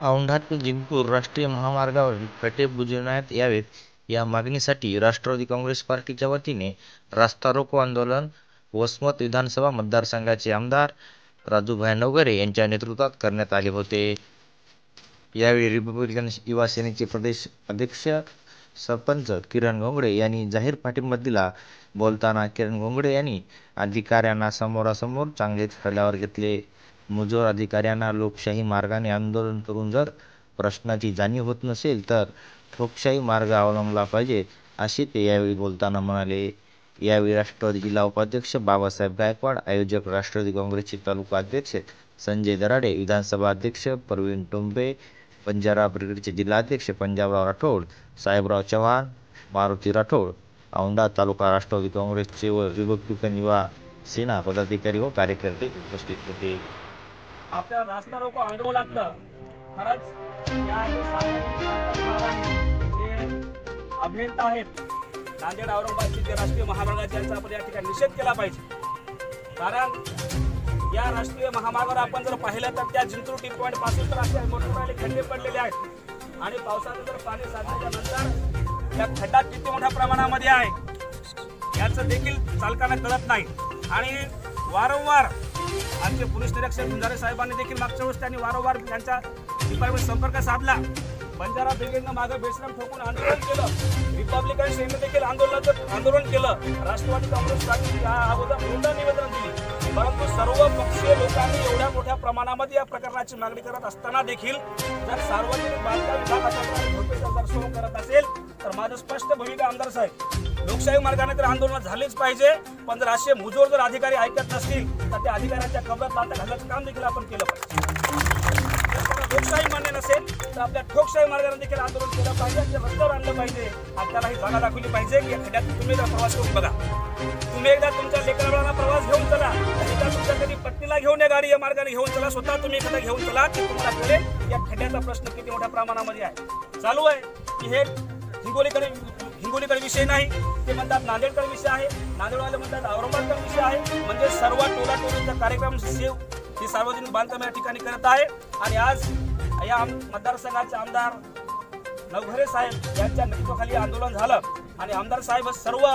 औंढा ते जिंतूर राष्ट्रीय महामार्गावरील खड्डे बुजवण्यात यावेत या मागणीसाठी राष्ट्रवादी काँग्रेस पार्टीच्या वतीने रास्ता रोको आंदोलन वसमत विधानसभा मतदारसंघाचे आमदार राजूभाई नवघरे यांच्या नेतृत्वात करण्यात आले होते. यावेळी रिपब्लिकन युवा सेनेचे प्रदेश अध्यक्ष सरपंच किरण घोंगडे यांनी जाहीर पाठिंबा दिला. बोलताना किरण घोंगडे यांनी अधिकाऱ्यांना समोरासमोर चांगलेच हल्ल्यावर घेतले. मुजोर अधिकाऱ्यांना लोकशाही मार्गाने आंदोलन करून जर प्रश्नाची जाणीव होत नसेल तर ठोकशाही मार्ग अवलंबला पाहिजे, असे ते यावेळी बोलताना म्हणाले. यावेळी राष्ट्रवादी जिल्हा उपाध्यक्ष बाबासाहेब गायकवाड, आयोजक राष्ट्रवादी काँग्रेसचे तालुका अध्यक्ष संजय दराडे, विधानसभा अध्यक्ष प्रवीण टोंबे, बंजारा ब्रिगेडचे जिल्हाध्यक्ष पंजाबराव राठोड, साहेबराव चव्हाण, मारुती राठोड, औंढा तालुका राष्ट्रवादी काँग्रेसचे व रिपब्लिकन युवा सेना पदाधिकारी व कार्यकर्ते उपस्थित होते. आपल्या रास्ता रोको आंदोलनात खरंच या अभियंता आहेत नांदेड औरंगाबादचे जे राष्ट्रीय महामार्गाचे यांचा आपण या ठिकाणी निषेध केला पाहिजे. कारण या राष्ट्रीय महामार्गावर आपण जर पाहिलं तर त्या जिंतूर टी पॉइंट पासून तर असे मोठमोठे खड्डे पडलेले आहेत आणि पावसाचं जर पाणी साचल्याच्या नंतर त्या खड्डा किती मोठ्या प्रमाणामध्ये आहे याचं देखील चालकांना कळत नाही. आणि वारंवार आमचे पोलीस निरीक्षक गुंजारे साहेबांनी देखील मागच्या वेळेस त्यांनी वारंवार त्यांच्या डिपार्टमेंट संपर्क साधला. बंजारा ब्रिगेडनं मागे बेशरम ठोकून आंदोलन केलं, रिपब्लिकन सेनेने देखील आंदोलन केलं, राष्ट्रवादी काँग्रेस पार्टी या अगोदर पुन्हा निवेदन दिली. परंतु सर्व पक्षीय लोकांनी एवढ्या मोठ्या प्रमाणामध्ये या प्रकरणाची मागणी करत असताना देखील जर सार्वजनिक बांधकाम विभागाचा दर्शवून करत असेल तर माझं स्पष्ट भूमिका आमदार साहेब, लोकशाही मार्गाने तर आंदोलन झालेच पाहिजे, पण जर असे मुजोर जर अधिकारी ऐकत नसतील तर त्या अधिकाऱ्यांच्या कब्जात लाथा घालण्याचं काम देखील आपण केलं पाहिजे. लोकशाही मान्य नसेल तर आपल्या ठोकशाही मार्गाने देखील आंदोलन केलं पाहिजे, रस्त्यावर आणलं पाहिजे आणि त्याला ही जागा दाखवली पाहिजे की या खड्ड्यात तुम्ही एकदा प्रवास करून बघा, तुम्ही एकदा तुमच्या लेकराबाळांना प्रवास घेऊन चला, एकदा तुमच्या कधी पत्नीला घेऊन या गाडी या मार्गाने घेऊन चला, स्वतः तुम्ही एखादा घेऊन चला की तुम्हाला कळेल या खड्ड्याचा प्रश्न किती मोठ्या प्रमाणामध्ये आहे. चालू आहे की हे हिंगोलीकडे विषय नाही, ते म्हणतात नांदेडकडे विषय आहे, नांदेडवाले म्हणतात औरंगाबादकडे विषय आहे. म्हणजे सर्व टोलाटोलीचा कार्यक्रम ही सार्वजनिक बांधकाम या ठिकाणी करत आहे. आणि आज या मतदारसंघाचे आमदार नवघरे साहेब यांच्या नेतृत्वाखाली आंदोलन झालं आणि आमदार साहेब सर्व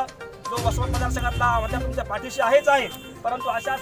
जो वसमत मतदारसंघातला म्हणजे तुमच्या पाठीशी आहेच आहे. परंतु अशा